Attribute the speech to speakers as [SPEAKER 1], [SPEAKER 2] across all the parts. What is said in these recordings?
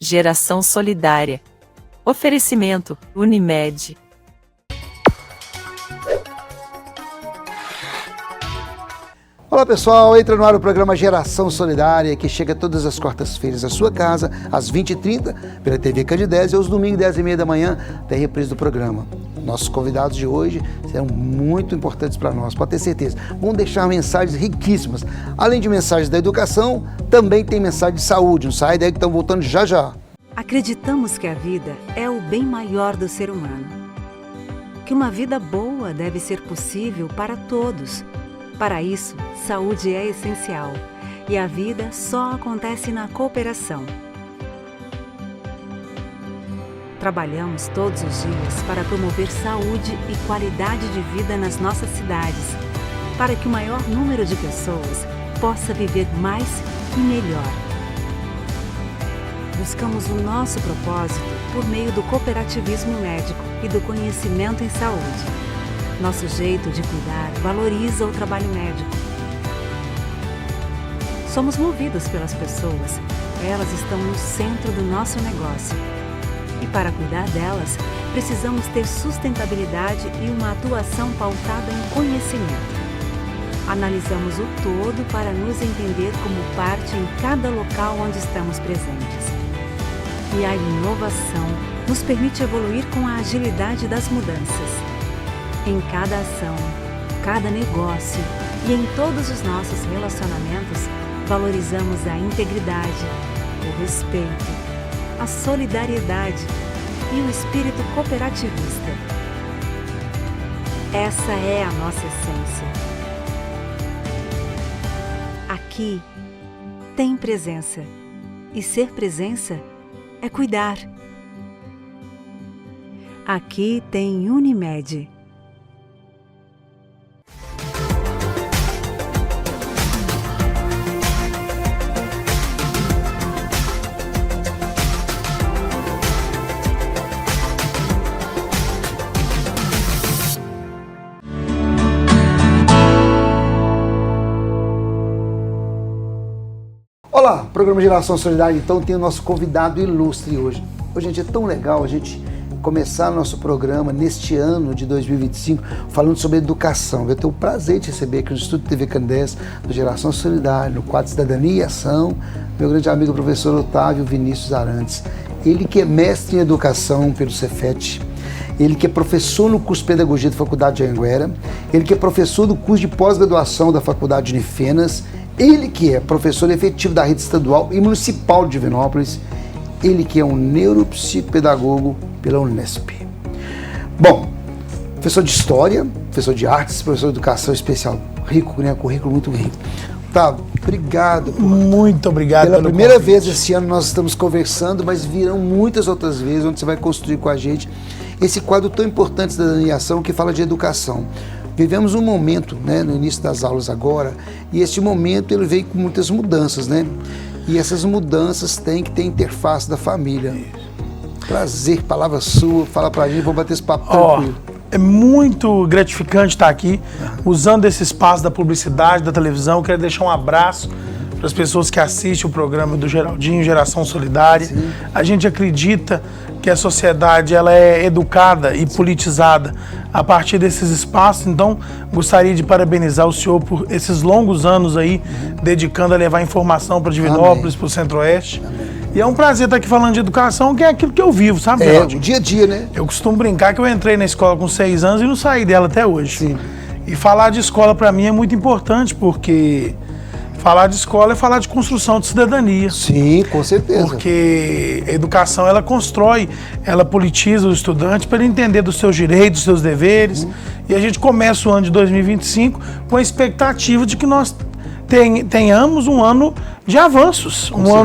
[SPEAKER 1] Geração Solidária. Oferecimento, Unimed.
[SPEAKER 2] Olá pessoal, entra no ar o programa Geração Solidária, que chega todas as quartas-feiras à sua casa, às 20h30, pela TV Candidez, e aos domingos, 10h30 da manhã, tem reprise do programa. Nossos convidados de hoje serão muito importantes para nós, pode ter certeza. Vão deixar mensagens riquíssimas. Além de mensagens da educação, também tem mensagem de saúde. Não sai daí que estão voltando já já.
[SPEAKER 3] Acreditamos que a vida é o bem maior do ser humano. Que uma vida boa deve ser possível para todos. Para isso, saúde é essencial e a vida só acontece na cooperação. Trabalhamos todos os dias para promover saúde e qualidade de vida nas nossas cidades, para que o maior número de pessoas possa viver mais e melhor. Buscamos o nosso propósito por meio do cooperativismo médico e do conhecimento em saúde. Nosso jeito de cuidar valoriza o trabalho médico. Somos movidos pelas pessoas. Elas estão no centro do nosso negócio. E para cuidar delas, precisamos ter sustentabilidade e uma atuação pautada em conhecimento. Analisamos o todo para nos entender como parte em cada local onde estamos presentes. E a inovação nos permite evoluir com a agilidade das mudanças. Em cada ação, cada negócio e em todos os nossos relacionamentos, valorizamos a integridade, o respeito, a solidariedade e o espírito cooperativista. Essa é a nossa essência. Aqui tem presença, e ser presença é cuidar. Aqui tem Unimed.
[SPEAKER 2] Olá, programa Geração Solidária, então tem o nosso convidado ilustre hoje. Hoje, gente, é tão legal a gente começar nosso programa neste ano de 2025 falando sobre educação. Eu tenho o prazer de receber aqui no Estúdio TV Candidez do Geração Solidária, no quadro Cidadania e Ação, meu grande amigo professor Otávio Vinícius Arantes. Ele que é mestre em educação pelo Cefet, ele que é professor no curso de Pedagogia da Faculdade de Anhanguera, ele que é professor do curso de pós-graduação da Faculdade de Unifenas, ele que é professor efetivo da rede estadual e municipal de Divinópolis, ele que é um neuropsicopedagogo pela Unesp. Bom, professor de História, professor de Artes, professor de Educação Especial, rico, né? Currículo muito rico. Otávio, obrigado.
[SPEAKER 4] Muito obrigado
[SPEAKER 2] pela primeira
[SPEAKER 4] convite.
[SPEAKER 2] vez esse ano nós estamos conversando, mas virão muitas outras vezes onde você vai construir com a gente esse quadro tão importante da Cidadania e Ação que fala de educação. Vivemos um momento, né, no início das aulas agora, e esse momento ele veio com muitas mudanças, né? E essas mudanças têm que ter interface da família. Prazer, palavra sua, fala pra gente, vou bater esse papo tranquilo.
[SPEAKER 4] É muito gratificante estar aqui, usando esse espaço da publicidade, da televisão. Quero deixar um abraço para as pessoas que assistem o programa do Geraldinho, Geração Solidária. Sim. A gente acredita que a sociedade ela é educada e politizada a partir desses espaços. Então, gostaria de parabenizar o senhor por esses longos anos aí, dedicando a levar informação para Divinópolis, para o Centro-Oeste. E é um prazer estar aqui falando de educação, que é aquilo que eu vivo, sabe, Geraldinho?
[SPEAKER 2] O dia a dia, né?
[SPEAKER 4] Eu costumo brincar que eu entrei na escola com 6 anos e não saí dela até hoje.
[SPEAKER 2] Sim.
[SPEAKER 4] E falar de escola para mim é muito importante, porque falar de escola é falar de construção de cidadania.
[SPEAKER 2] Sim, com certeza.
[SPEAKER 4] Porque a educação, ela constrói, ela politiza o estudante para ele entender dos seus direitos, dos seus deveres. E a gente começa o ano de 2025 com a expectativa de que nós tenhamos um ano de avanços, um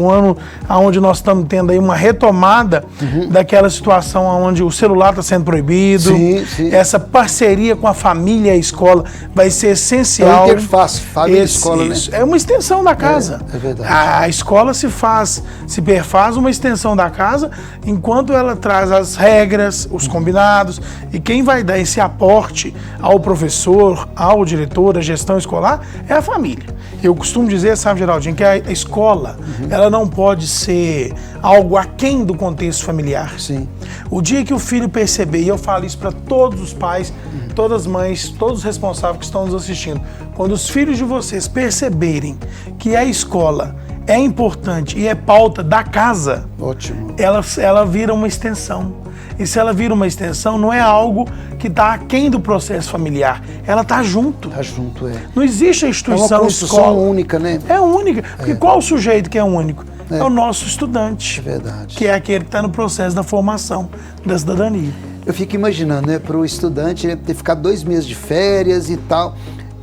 [SPEAKER 4] ano onde nós estamos tendo aí uma retomada daquela situação onde o celular está sendo proibido.
[SPEAKER 2] Sim, sim.
[SPEAKER 4] Essa parceria com a família e a escola vai ser essencial.
[SPEAKER 2] É uma interface, família e escola, né?
[SPEAKER 4] É uma extensão da casa.
[SPEAKER 2] É verdade.
[SPEAKER 4] A escola se perfaz uma extensão da casa, enquanto ela traz as regras, os combinados, e quem vai dar esse aporte ao professor, ao diretor, à gestão escolar, é a família. Eu costumo dizer, sabe, Geraldinho, que a escola, ela não pode ser algo aquém do contexto familiar.
[SPEAKER 2] Sim.
[SPEAKER 4] O dia que o filho perceber, e eu falo isso para todos os pais, todas as mães, todos os responsáveis que estão nos assistindo, quando os filhos de vocês perceberem que a escola é importante e é pauta da casa,
[SPEAKER 2] Ótimo.
[SPEAKER 4] ela vira uma extensão. E se ela vira uma extensão, não é algo que está aquém do processo familiar. Ela está junto.
[SPEAKER 2] Tá junto, é.
[SPEAKER 4] Não existe a
[SPEAKER 2] É uma
[SPEAKER 4] instituição
[SPEAKER 2] construção
[SPEAKER 4] escola.
[SPEAKER 2] única, né?
[SPEAKER 4] É única. Porque qual o sujeito que é único?
[SPEAKER 2] É.
[SPEAKER 4] É o nosso estudante.
[SPEAKER 2] É verdade.
[SPEAKER 4] Que é aquele que está no processo da formação da cidadania.
[SPEAKER 2] Eu fico imaginando, né, para o estudante ter ficado 2 meses de férias e tal,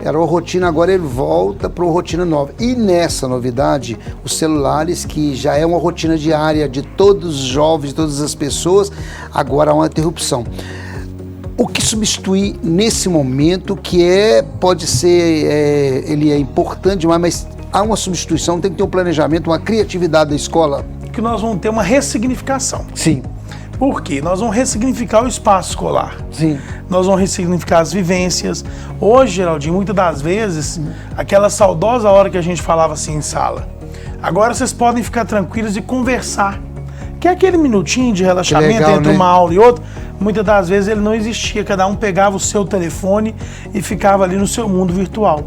[SPEAKER 2] era uma rotina, agora ele volta para uma rotina nova. E nessa novidade, os celulares, que já é uma rotina diária de todos os jovens, de todas as pessoas, agora há uma interrupção. O que substituir nesse momento, que pode ser, ele é importante demais, mas há uma substituição, tem que ter um planejamento, uma criatividade da escola?
[SPEAKER 4] Que nós vamos ter uma ressignificação.
[SPEAKER 2] Sim.
[SPEAKER 4] Por quê? Nós vamos ressignificar o espaço escolar.
[SPEAKER 2] Sim.
[SPEAKER 4] Nós vamos ressignificar as vivências. Hoje, Geraldinho, muitas das vezes, aquela saudosa hora que a gente falava assim em sala. Agora vocês podem ficar tranquilos e conversar. Que é aquele minutinho de relaxamento
[SPEAKER 2] legal,
[SPEAKER 4] entre
[SPEAKER 2] né?
[SPEAKER 4] uma aula e outra. Muitas das vezes ele não existia. Cada um pegava o seu telefone e ficava ali no seu mundo virtual.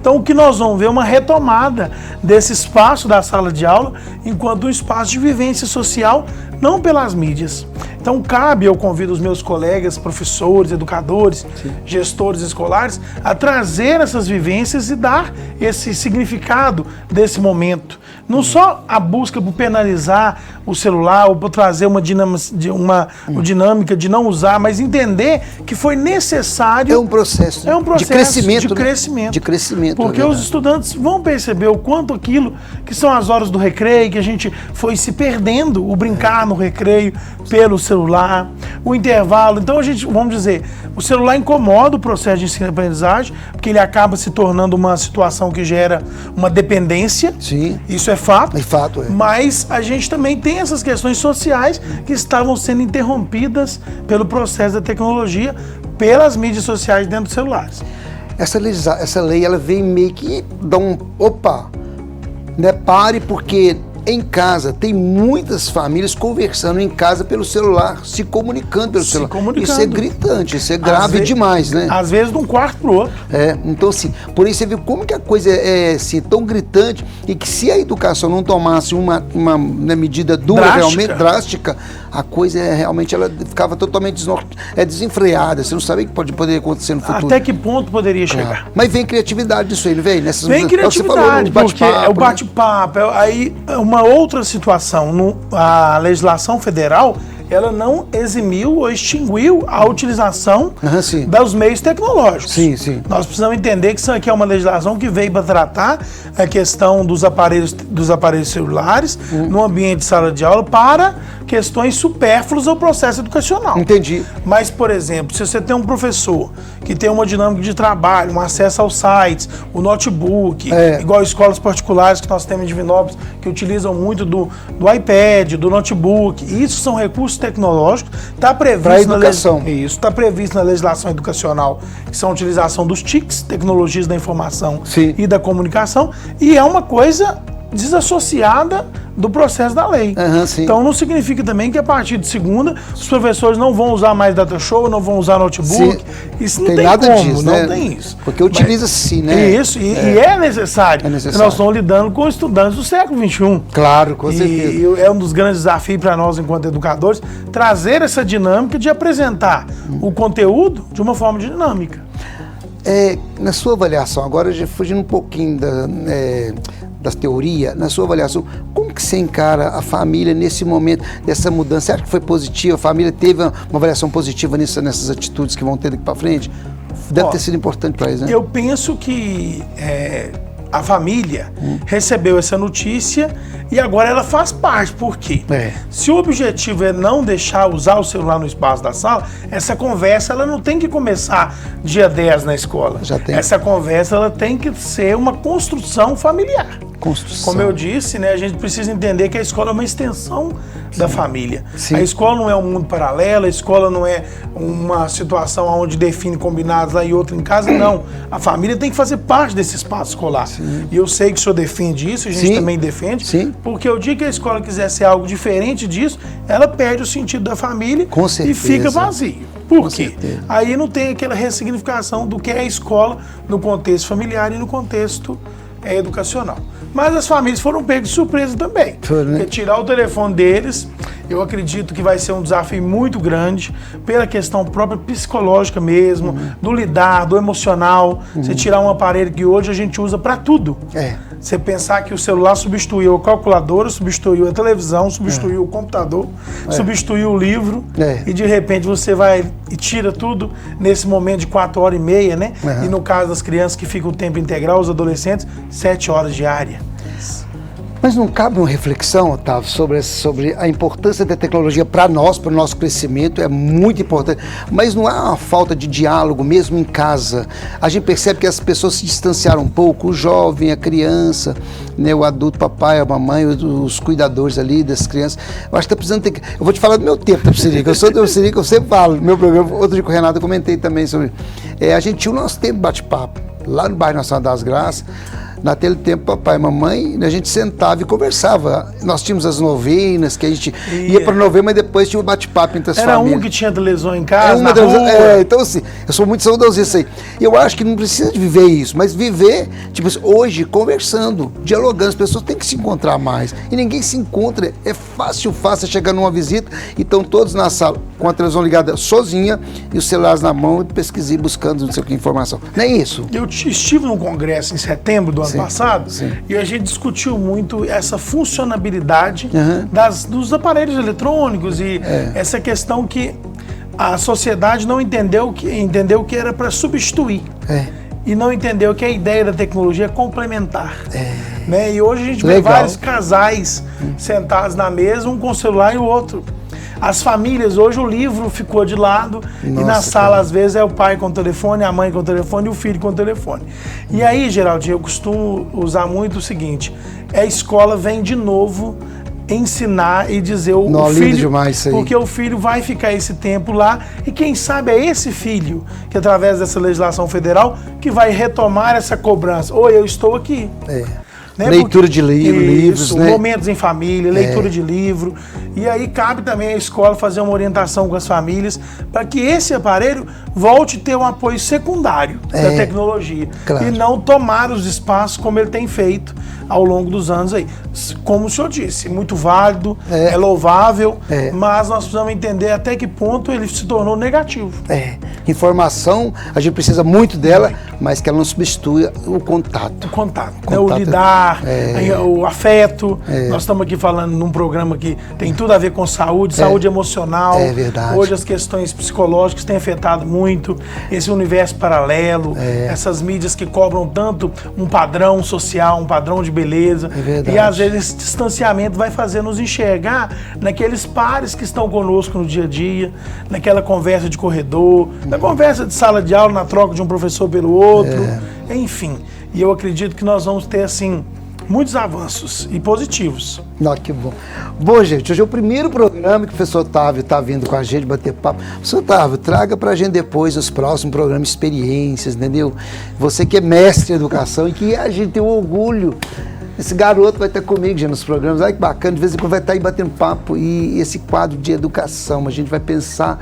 [SPEAKER 4] Então o que nós vamos ver é uma retomada desse espaço da sala de aula enquanto um espaço de vivência social, não pelas mídias. Então cabe, eu convido os meus colegas, professores, educadores, gestores escolares, a trazer essas vivências e dar esse significado desse momento. Não só a busca por penalizar o celular ou por trazer uma dinâmica de não usar, mas entender que foi necessário.
[SPEAKER 2] É um processo, de crescimento.
[SPEAKER 4] De crescimento.
[SPEAKER 2] De crescimento.
[SPEAKER 4] Porque os estudantes vão perceber o quanto aquilo que são as horas do recreio, que a gente foi se perdendo, o brincar no recreio pelo celular, o intervalo. Então a gente, vamos dizer, o celular incomoda o processo de ensino-aprendizagem, porque ele acaba se tornando uma situação que gera uma dependência.
[SPEAKER 2] Sim.
[SPEAKER 4] Isso é fato.
[SPEAKER 2] É fato, é.
[SPEAKER 4] Mas a gente também tem essas questões sociais que estavam sendo interrompidas pelo processo da tecnologia, pelas mídias sociais dentro dos celulares.
[SPEAKER 2] Essa lei, ela vem meio que dar né, pare, porque em casa tem muitas famílias conversando em casa pelo celular, se comunicando pelo celular. Isso é gritante, isso é grave demais, né?
[SPEAKER 4] Às vezes de um quarto pro outro.
[SPEAKER 2] Então assim, por isso você vê como que a coisa é assim, tão gritante, e que se a educação não tomasse uma medida dura, realmente drástica, a coisa realmente ela ficava totalmente desenfreada, você não sabia o que poderia acontecer no futuro.
[SPEAKER 4] Até que ponto poderia chegar?
[SPEAKER 2] Mas vem criatividade disso aí, não vem?
[SPEAKER 4] Vem criatividade, porque é o bate-papo, aí uma outra situação, a legislação federal, ela não eximiu ou extinguiu a utilização dos meios tecnológicos.
[SPEAKER 2] Sim, sim.
[SPEAKER 4] Nós precisamos entender que isso aqui é uma legislação que veio para tratar a questão dos aparelhos celulares no ambiente de sala de aula para questões supérfluas ao processo educacional.
[SPEAKER 2] Entendi.
[SPEAKER 4] Mas, por exemplo, se você tem um professor que tem uma dinâmica de trabalho, um acesso aos sites, o notebook, igual escolas particulares que nós temos em Divinópolis, que utilizam muito do iPad, do notebook, isso são recursos tecnológicos, está previsto está previsto na legislação educacional, que são a utilização dos TICs, tecnologias da informação e da comunicação, e é uma coisa desassociada do processo da lei. Então não significa também que a partir de segunda os professores não vão usar mais data show, não vão usar notebook. Isso não tem
[SPEAKER 2] nada
[SPEAKER 4] como,
[SPEAKER 2] disso,
[SPEAKER 4] não
[SPEAKER 2] né?
[SPEAKER 4] tem isso.
[SPEAKER 2] Porque utiliza sim, né?
[SPEAKER 4] Isso, e é necessário. Nós estamos lidando com estudantes do século XXI.
[SPEAKER 2] Claro, com certeza.
[SPEAKER 4] E é um dos grandes desafios para nós, enquanto educadores, trazer essa dinâmica de apresentar o conteúdo de uma forma dinâmica.
[SPEAKER 2] Na sua avaliação, agora já fugindo um pouquinho da teoria, na sua avaliação, como que você encara a família nesse momento dessa mudança? Você acha que foi positiva? A família teve uma avaliação positiva nessas atitudes que vão ter daqui para frente? Deve ter sido importante para eles, né?
[SPEAKER 4] Eu penso que a família recebeu essa notícia e agora ela faz parte. Por quê? Se o objetivo é não deixar usar o celular no espaço da sala, essa conversa ela não tem que começar dia 10 na escola.
[SPEAKER 2] Já tem.
[SPEAKER 4] Essa conversa ela tem que ser uma construção familiar. Como eu disse, né, a gente precisa entender que a escola é uma extensão da família.
[SPEAKER 2] Sim.
[SPEAKER 4] A escola não é um mundo paralelo, a escola não é uma situação onde define combinados lá e outro em casa, não. A família tem que fazer parte desse espaço escolar.
[SPEAKER 2] Sim.
[SPEAKER 4] E eu sei que o senhor defende isso, a gente também defende, porque o dia que a escola quiser ser algo diferente disso, ela perde o sentido da família e fica vazio. Por quê? Aí não tem aquela ressignificação do que é a escola no contexto familiar e no contexto educacional. Mas as famílias foram pegas de surpresa também. Porque tirar o telefone deles, eu acredito que vai ser um desafio muito grande, pela questão própria psicológica mesmo, do lidar, do emocional. Você tirar um aparelho que hoje a gente usa para tudo. Você pensar que o celular substituiu a calculadora, substituiu a televisão, substituiu o computador, substituiu o livro, e de repente você vai e tira tudo nesse momento de 4h30, né? E no caso das crianças que ficam o tempo integral, os adolescentes, 7 horas diárias.
[SPEAKER 2] Mas não cabe uma reflexão, Otávio, sobre a importância da tecnologia para nós, para o nosso crescimento, é muito importante. Mas não há uma falta de diálogo mesmo em casa. A gente percebe que as pessoas se distanciaram um pouco, o jovem, a criança, né, o adulto, o papai, a mamãe, os cuidadores ali das crianças. Eu acho que está precisando ter... Eu vou te falar do meu tempo, Tapicerica. Eu sou do Tapicerica, eu sempre falo no meu programa. Outro dia com o Renato eu comentei também sobre... a gente tinha o nosso tempo de bate-papo, lá no bairro Nacional das Graças. Naquele tempo, papai e mamãe, a gente sentava e conversava. Nós tínhamos as novenas, que a gente ia para novena, mas depois tinha o bate-papo entre as famílias.
[SPEAKER 4] Era um que tinha televisão em casa, na
[SPEAKER 2] rua. Então assim, eu sou muito saudosista aí. Eu acho que não precisa de viver isso, mas viver, tipo assim, hoje, conversando, dialogando. As pessoas têm que se encontrar mais. E ninguém se encontra. É fácil chegar numa visita e estão todos na sala, com a televisão ligada sozinha e os celulares na mão e pesquisando, buscando não sei o que informação. Não é isso?
[SPEAKER 4] Eu estive num congresso em setembro do ano passado, e a gente discutiu muito essa funcionabilidade dos aparelhos eletrônicos e essa questão que a sociedade não entendeu que era para substituir. E não entendeu que a ideia da tecnologia é complementar. Né? E hoje a gente vê vários casais sentados na mesa, um com o celular e o outro. As famílias, hoje o livro ficou de lado e na sala, às vezes, é o pai com o telefone, a mãe com o telefone e o filho com o telefone. E aí, Geraldinho, eu costumo usar muito o seguinte, a escola vem de novo ensinar e dizer o filho,
[SPEAKER 2] demais isso aí.
[SPEAKER 4] Porque o filho vai ficar esse tempo lá e quem sabe é esse filho que, através dessa legislação federal, que vai retomar essa cobrança. Oi, eu estou aqui. Né?
[SPEAKER 2] Leitura de livros, né?
[SPEAKER 4] Momentos em família, leitura de livro. E aí cabe também à escola fazer uma orientação com as famílias para que esse aparelho volte a ter um apoio secundário da tecnologia. E não tomar os espaços como ele tem feito ao longo dos anos aí. Como o senhor disse, muito válido, é louvável, mas nós precisamos entender até que ponto ele se tornou negativo.
[SPEAKER 2] Informação, a gente precisa muito dela, mas que ela não substitui o contato.
[SPEAKER 4] Né? O lidar, o afeto. Nós estamos aqui falando num programa que tem tudo a ver com saúde, saúde emocional.
[SPEAKER 2] É verdade.
[SPEAKER 4] Hoje as questões psicológicas têm afetado muito esse universo paralelo, essas mídias que cobram tanto um padrão social, um padrão de beleza. E às vezes esse distanciamento vai fazer nos enxergar naqueles pares que estão conosco no dia a dia, naquela conversa de corredor, na conversa de sala de aula, na troca de um professor pelo outro, enfim. E eu acredito que nós vamos ter, assim, muitos avanços e positivos.
[SPEAKER 2] Que bom. Bom, gente, hoje é o primeiro programa que o professor Otávio está vindo com a gente bater papo. Professor Otávio, traga para a gente depois os próximos programas, experiências, entendeu? Você que é mestre em educação e que a gente tem um orgulho. Esse garoto vai estar comigo já nos programas, olha que bacana, de vez em quando vai estar aí batendo papo e esse quadro de educação, a gente vai pensar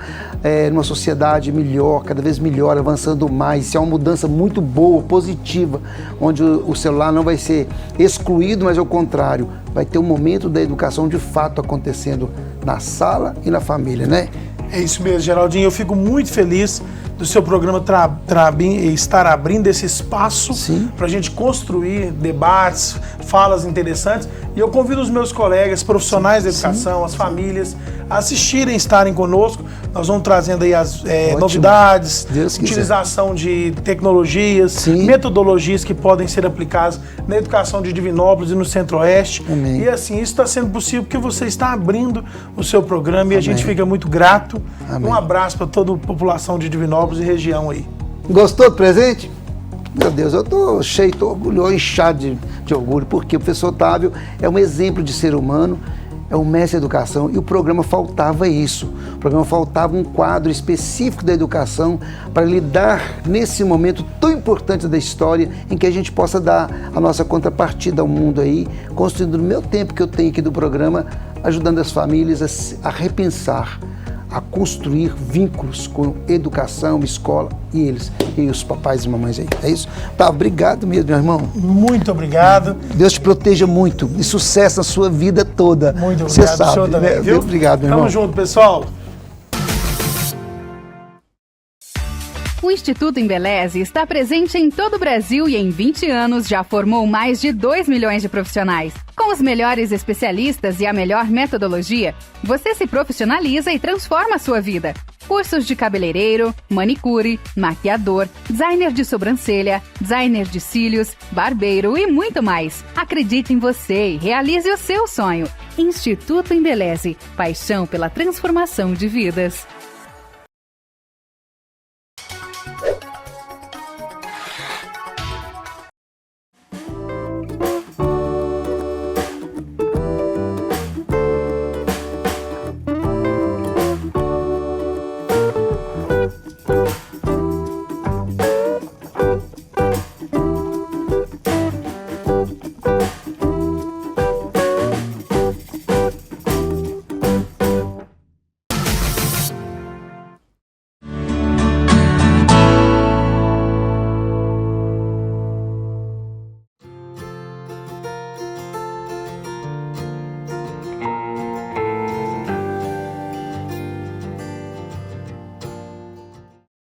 [SPEAKER 2] numa sociedade melhor, cada vez melhor, avançando mais, isso é uma mudança muito boa, positiva, onde o celular não vai ser excluído, mas ao contrário, vai ter um momento da educação de fato acontecendo na sala e na família, né?
[SPEAKER 4] É isso mesmo, Geraldinho, eu fico muito feliz do seu programa estar abrindo esse espaço para a gente construir debates, falas interessantes. E eu convido os meus colegas, profissionais da educação, as famílias, a assistirem, estarem conosco. Nós vamos trazendo aí as novidades, utilização de tecnologias, metodologias que podem ser aplicadas na educação de Divinópolis e no Centro-Oeste. E assim, isso está sendo possível porque você está abrindo o seu programa e a gente fica muito grato. Um abraço para toda a população de Divinópolis e região aí.
[SPEAKER 2] Gostou do presente? Meu Deus, eu tô cheio, tô orgulhoso, inchado de orgulho, porque o professor Otávio é um exemplo de ser humano, é um mestre da educação, e o programa faltava isso. O programa faltava um quadro específico da educação para lidar nesse momento tão importante da história, em que a gente possa dar a nossa contrapartida ao mundo aí, construindo no meu tempo que eu tenho aqui do programa, ajudando as famílias a repensar, a construir vínculos com educação, escola e eles, e os papais e mamães aí. É isso? Tá, obrigado mesmo, meu irmão.
[SPEAKER 4] Muito obrigado.
[SPEAKER 2] Deus te proteja muito e sucesso na sua vida toda.
[SPEAKER 4] Muito obrigado.
[SPEAKER 2] Você sabe,
[SPEAKER 4] também,
[SPEAKER 2] né?
[SPEAKER 4] Viu?
[SPEAKER 2] Obrigado, meu irmão.
[SPEAKER 4] Tamo junto, pessoal.
[SPEAKER 5] O Instituto Embeleze está presente em todo o Brasil e em 20 anos já formou mais de 2 milhões de profissionais. Com os melhores especialistas e a melhor metodologia, você se profissionaliza e transforma a sua vida. Cursos de cabeleireiro, manicure, maquiador, designer de sobrancelha, designer de cílios, barbeiro e muito mais. Acredite em você e realize o seu sonho. Instituto Embeleze, paixão pela transformação de vidas.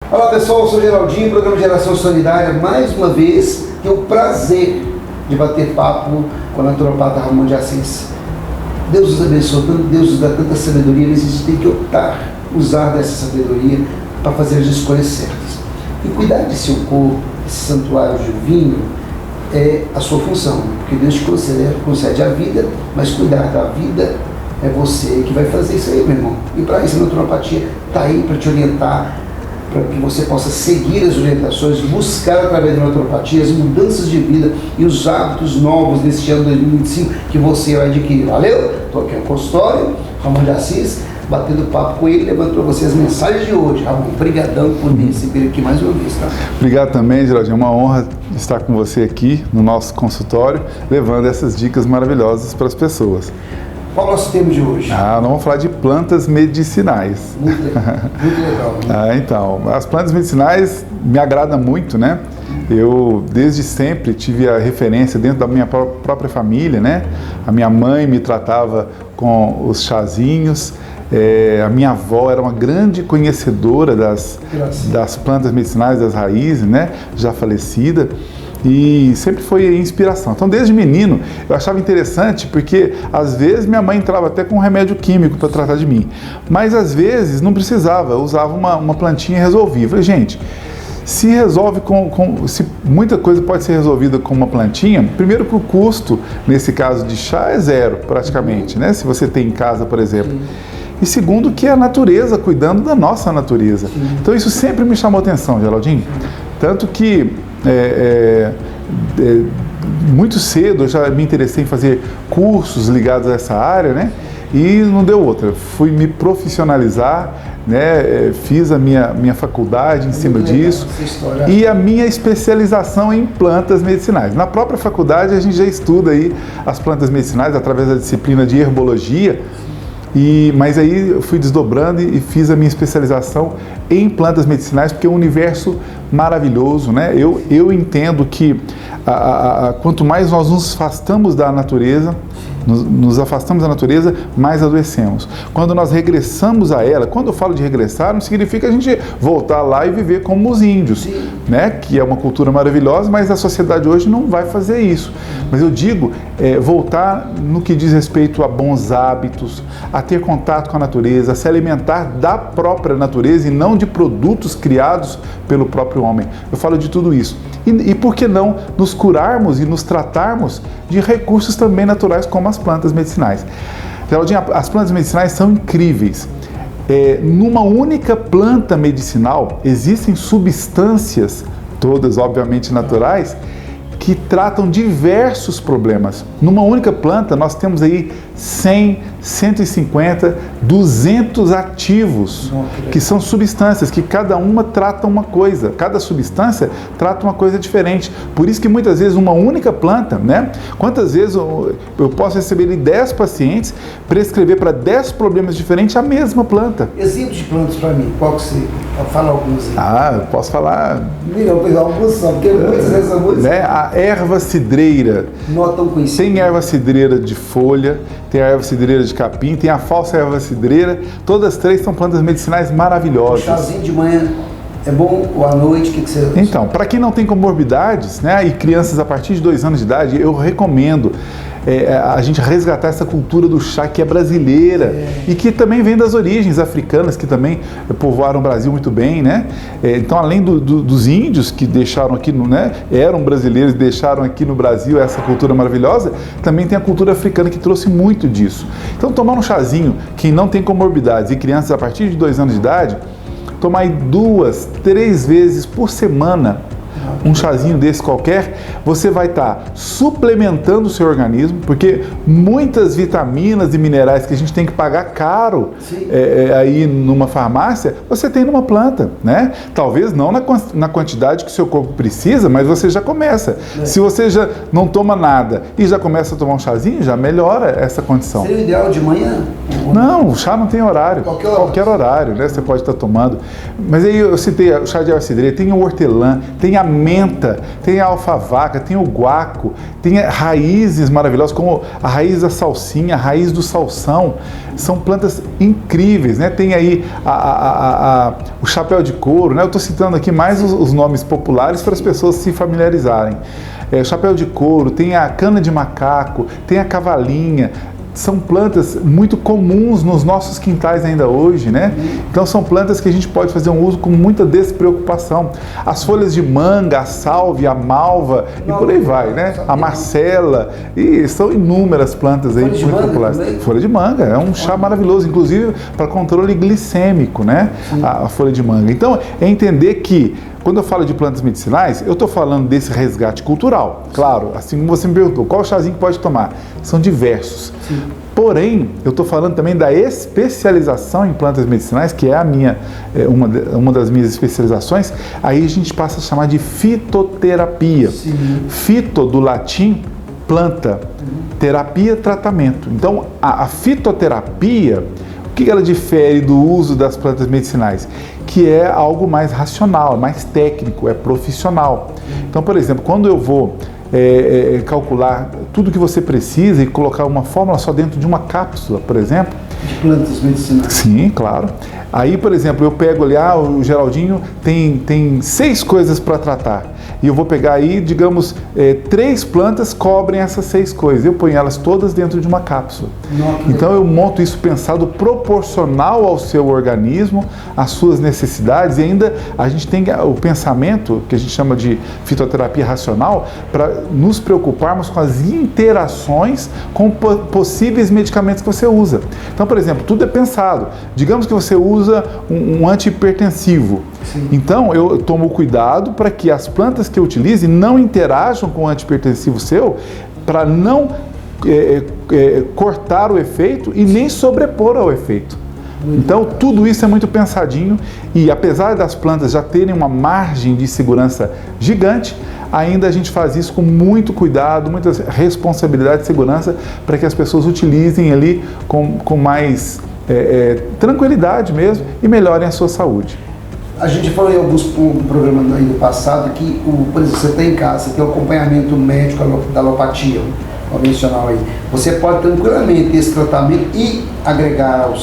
[SPEAKER 2] Olá pessoal, eu sou o Geraldinho, programa Geração Solidária. Mais uma vez, tenho o prazer de bater papo com a naturopata Ramon de Assis. Deus os abençoe, Deus nos dá tanta sabedoria, mas a gente tem que optar, usar dessa sabedoria para fazer as escolhas certas. E cuidar de seu corpo, esse santuário divino, é a sua função, porque Deus te concede a vida, mas cuidar da vida é você que vai fazer isso aí, meu irmão. E para isso a naturopatia está aí para te orientar, para que você possa seguir as orientações, buscar através da naturopatia as mudanças de vida e os hábitos novos deste ano 2025 que você vai adquirir. Valeu? Estou aqui no consultório, Ramon de Assis, batendo papo com ele, levando para você as mensagens de hoje. Ramon, brigadão por me receber aqui mais uma vez, tá?
[SPEAKER 6] Obrigado também, Geraldinho. É uma honra estar com você aqui no nosso consultório, levando essas dicas maravilhosas para as pessoas.
[SPEAKER 2] Qual é o nosso tema de hoje?
[SPEAKER 6] Nós vamos falar de plantas medicinais.
[SPEAKER 2] Muito legal. Né?
[SPEAKER 6] Então, as plantas medicinais me agradam muito, né? Eu, desde sempre, tive a referência dentro da minha própria família, né? A minha mãe me tratava com os chazinhos, a minha avó era uma grande conhecedora das plantas medicinais, das raízes, né? Já falecida. E sempre foi inspiração. Então, desde menino, eu achava interessante porque, às vezes, minha mãe entrava até com um remédio químico para tratar de mim. Mas, às vezes, não precisava. Eu usava uma plantinha e resolvia. Eu falei, gente, se resolve se muita coisa pode ser resolvida com uma plantinha, primeiro que o custo, nesse caso de chá, é zero, praticamente, né? Se você tem em casa, por exemplo. E segundo, que é a natureza, cuidando da nossa natureza. Então, isso sempre me chamou atenção, Geraldinho. Tanto que muito cedo eu já me interessei em fazer cursos ligados a essa área, né? E não deu outra. Fui me profissionalizar, né? Fiz a minha faculdade em cima disso e a minha especialização em plantas medicinais. Na própria faculdade a gente já estuda aí as plantas medicinais através da disciplina de herbologia. Mas aí eu fui desdobrando e fiz a minha especialização em plantas medicinais, porque é um universo maravilhoso, né? Eu entendo que quanto mais nós nos afastamos da natureza, nos afastamos da natureza, mais adoecemos. Quando nós regressamos a ela, quando eu falo de regressar, não significa a gente voltar lá e viver como os índios, né? Que é uma cultura maravilhosa, mas a sociedade hoje não vai fazer isso. Mas eu digo, voltar no que diz respeito a bons hábitos, a ter contato com a natureza, a se alimentar da própria natureza e não de produtos criados pelo próprio homem. Eu falo de tudo isso. E por que não nos curarmos e nos tratarmos de recursos também naturais, como as plantas medicinais? Geraldinho, as plantas medicinais são incríveis. Numa única planta medicinal, existem substâncias, todas obviamente naturais, que tratam diversos problemas. Numa única planta, nós temos aí 100, 150, 200 ativos, que são substâncias, que cada uma trata uma coisa, cada substância trata uma coisa diferente. Por isso que muitas vezes uma única planta, né? Quantas vezes eu posso receber 10 pacientes, prescrever para 10 problemas diferentes a mesma planta.
[SPEAKER 2] Exemplos de plantas para mim, qual que você fala alguns aí?
[SPEAKER 6] Eu posso falar...
[SPEAKER 2] Não, alguns só, porque muitas vezes são muitas.
[SPEAKER 6] Né? A erva cidreira.
[SPEAKER 2] Não tão conhecida.
[SPEAKER 6] Tem erva cidreira de folha, tem a erva cidreira de capim, tem a falsa erva cidreira. Todas as três são plantas medicinais maravilhosas.
[SPEAKER 2] Um chazinho de manhã é bom ou à noite? O que você...
[SPEAKER 6] Então, para quem não tem comorbidades, né, e crianças a partir de 2 anos de idade, eu recomendo a gente resgatar essa cultura do chá que é brasileira e que também vem das origens africanas, que também povoaram o Brasil muito bem, né? Então, além dos índios que deixaram aqui, né, eram brasileiros e deixaram aqui no Brasil essa cultura maravilhosa, também tem a cultura africana que trouxe muito disso. Então, tomar um chazinho, quem não tem comorbidades e crianças a partir de 2 anos de idade, tomar aí 2, 3 vezes por semana um chazinho desse qualquer, você vai estar suplementando o seu organismo, porque muitas vitaminas e minerais que a gente tem que pagar caro aí numa farmácia, você tem numa planta, né? Talvez não na quantidade que o seu corpo precisa, mas você já começa. Se você já não toma nada e já começa a tomar um chazinho, já melhora essa condição.
[SPEAKER 2] Seria o ideal de manhã?
[SPEAKER 6] Não, o chá não tem horário. Qualquer horário, né? Você pode estar tomando. Mas aí eu citei o chá de erva cidreira, tem o hortelã, tem a menta, tem a alfavaca, tem o guaco, tem raízes maravilhosas, como a raiz da salsinha, a raiz do salsão. São plantas incríveis, né? Tem aí o chapéu de couro, né? Eu estou citando aqui mais os nomes populares para as pessoas se familiarizarem. Chapéu de couro, tem a cana de macaco, tem a cavalinha. São plantas muito comuns nos nossos quintais ainda hoje, né? Então são plantas que a gente pode fazer um uso com muita despreocupação. As folhas de manga, a sálvia, a malva e por aí vai, né? A marcela, e são inúmeras plantas aí muito populares. Folha de manga é um chá maravilhoso, inclusive para controle glicêmico, né? A folha de manga. Então é entender que quando eu falo de plantas medicinais, eu estou falando desse resgate cultural. Claro, assim como você me perguntou, qual chazinho que pode tomar? São diversos. Sim. Porém, eu estou falando também da especialização em plantas medicinais, que é uma das minhas especializações. Aí a gente passa a chamar de fitoterapia. Sim. Fito, do latim, planta. Terapia, tratamento. Então, a fitoterapia, o que ela difere do uso das plantas medicinais? Que é algo mais racional, mais técnico, é profissional. Então, por exemplo, quando eu vou calcular tudo que você precisa e colocar uma fórmula só dentro de uma cápsula, por exemplo.
[SPEAKER 2] De plantas medicinais.
[SPEAKER 6] Sim, claro. Aí, por exemplo, eu pego ali, o Geraldinho tem 6 coisas para tratar. E eu vou pegar aí, digamos, 3 plantas cobrem essas 6 coisas. Eu ponho elas todas dentro de uma cápsula. Então eu monto isso pensado proporcional ao seu organismo, às suas necessidades, e ainda a gente tem o pensamento, que a gente chama de fitoterapia racional, para nos preocuparmos com as interações com possíveis medicamentos que você usa. Então, por exemplo, tudo é pensado. Digamos que você usa um antihipertensivo. Sim. Então, eu tomo cuidado para que as plantas que eu utilize não interajam com o antihipertensivo seu, para não cortar o efeito e nem sobrepor ao efeito. Então, tudo isso é muito pensadinho e, apesar das plantas já terem uma margem de segurança gigante, ainda a gente faz isso com muito cuidado, muita responsabilidade e segurança para que as pessoas utilizem ali com mais tranquilidade mesmo e melhorem a sua saúde.
[SPEAKER 2] A gente falou em alguns programas aí do passado que, por exemplo, você tem em casa, você tem o acompanhamento médico da alopatia convencional aí. Você pode tranquilamente ter esse tratamento e agregar a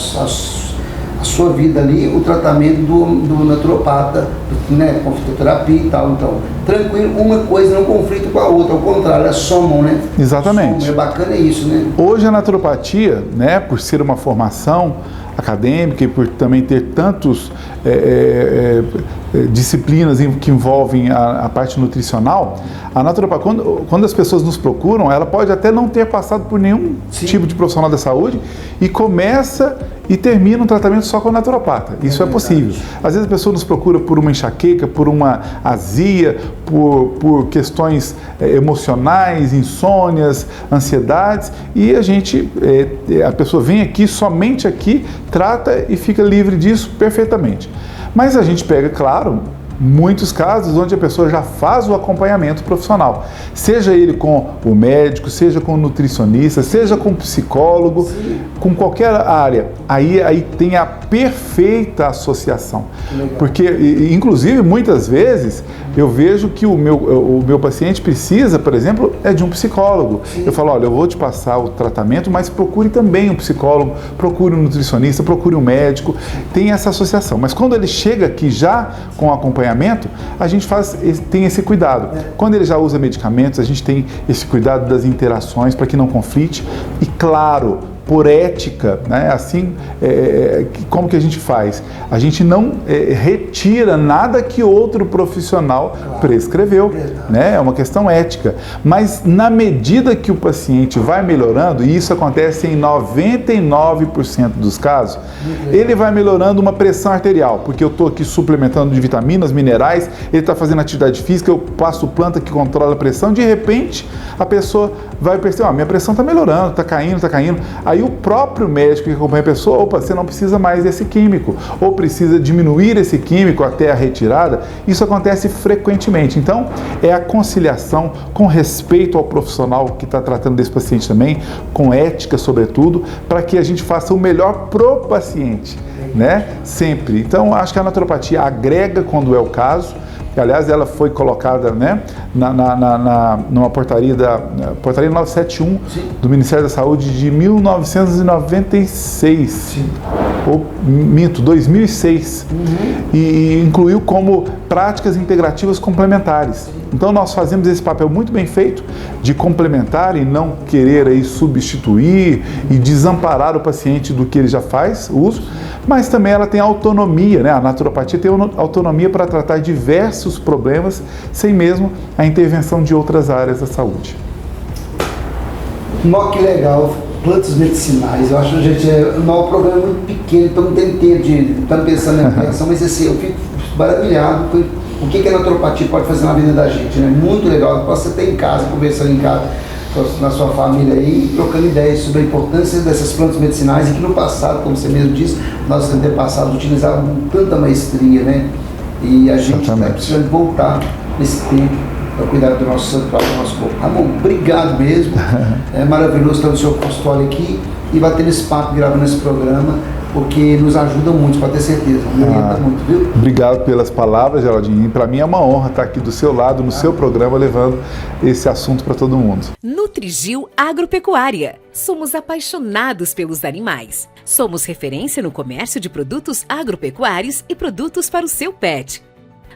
[SPEAKER 2] sua vida ali o tratamento do naturopata, né, com fitoterapia e tal. Então, tranquilo, uma coisa não conflita com a outra, ao contrário, elas somam, né?
[SPEAKER 6] Exatamente.
[SPEAKER 2] Somam, é bacana isso, né?
[SPEAKER 6] Hoje a naturopatia, né, por ser uma formação acadêmica e por também ter tantos disciplinas que envolvem a parte nutricional, a naturopatia, quando as pessoas nos procuram, ela pode até não ter passado por nenhum tipo de profissional da saúde e começa e termina um tratamento só com a naturopata. Isso é possível. Às vezes a pessoa nos procura por uma enxaqueca, por uma azia, por questões emocionais, insônias, ansiedades, e a pessoa vem aqui, somente aqui, trata e fica livre disso perfeitamente. Mas a gente pega, claro, muitos casos onde a pessoa já faz o acompanhamento profissional, seja ele com o médico, seja com o nutricionista, seja com o psicólogo, com qualquer área, aí tem a perfeita associação. Porque, inclusive, muitas vezes eu vejo que o meu paciente precisa, por exemplo, de um psicólogo. Eu falo, olha, eu vou te passar o tratamento, mas procure também um psicólogo, procure um nutricionista, procure um médico, tem essa associação. Mas quando ele chega aqui já com acompanhamento, a gente tem esse cuidado. Quando ele já usa medicamentos, a gente tem esse cuidado das interações para que não conflite. E claro, por ética, né? Assim, como que a gente faz? A gente não retira nada que outro profissional prescreveu, né? É uma questão ética. Mas na medida que o paciente vai melhorando, e isso acontece em 99% dos casos, ele vai melhorando uma pressão arterial, porque eu estou aqui suplementando de vitaminas, minerais, ele está fazendo atividade física, eu passo planta que controla a pressão, de repente a pessoa vai perceber, minha pressão está melhorando, está caindo. Aí o próprio médico que acompanha a pessoa, opa, você não precisa mais desse químico, ou precisa diminuir esse químico até a retirada. Isso acontece frequentemente. Então, é a conciliação com respeito ao profissional que está tratando desse paciente também, com ética, sobretudo, para que a gente faça o melhor pro paciente, né? Sempre. Então, acho que a naturopatia agrega quando é o caso. Aliás, ela foi colocada, né, numa portaria, portaria 971 do Ministério da Saúde de 1996, ou 2006, e incluiu como práticas integrativas complementares. Então nós fazemos esse papel muito bem feito de complementar e não querer aí substituir e desamparar o paciente do que ele já faz uso, mas também ela tem autonomia, né? A naturopatia tem autonomia para tratar diversos problemas sem mesmo a intervenção de outras áreas da saúde.
[SPEAKER 2] Que legal, plantas medicinais. Eu acho que o programa é muito pequeno, então não tem tempo de estar pensando na aplicação, mas assim, eu fico maravilhado com o que a naturopatia pode fazer na vida da gente, né? Muito legal, você ter em casa, conversando em casa, na sua família aí, trocando ideias sobre a importância dessas plantas medicinais e que no passado, como você mesmo disse, nossos antepassados utilizavam com tanta maestria, né? E a gente está precisando voltar nesse tempo para cuidar do nosso santuário, do nosso corpo. Ramon, obrigado mesmo. É maravilhoso estar no seu consultório aqui e bater esse papo, gravando esse programa, porque nos ajuda muito, pode ter certeza. Me orienta muito, viu?
[SPEAKER 6] Obrigado pelas palavras, Geraldinho. Para mim é uma honra estar aqui do seu lado, no seu programa, levando esse assunto para todo mundo.
[SPEAKER 7] Nutrigil Agropecuária. Somos apaixonados pelos animais. Somos referência no comércio de produtos agropecuários e produtos para o seu pet.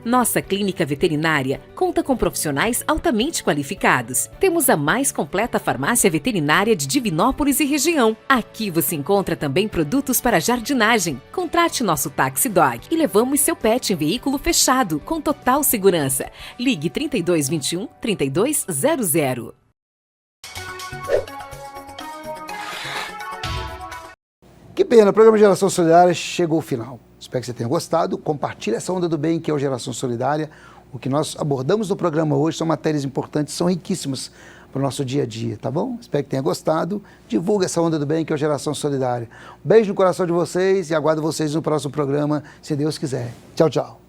[SPEAKER 7] Nossa clínica veterinária conta com profissionais altamente qualificados. Temos a mais completa farmácia veterinária de Divinópolis e região. Aqui você encontra também produtos para jardinagem. Contrate nosso Táxi Dog e levamos seu pet em veículo fechado, com total segurança. Ligue 3221 3200.
[SPEAKER 2] Que pena, o programa Geração Solidária chegou ao final. Espero que você tenha gostado. Compartilhe essa onda do bem que é o Geração Solidária. O que nós abordamos no programa hoje são matérias importantes, são riquíssimas para o nosso dia a dia, tá bom? Espero que tenha gostado. Divulga essa onda do bem que é o Geração Solidária. Um beijo no coração de vocês e aguardo vocês no próximo programa, se Deus quiser. Tchau, tchau.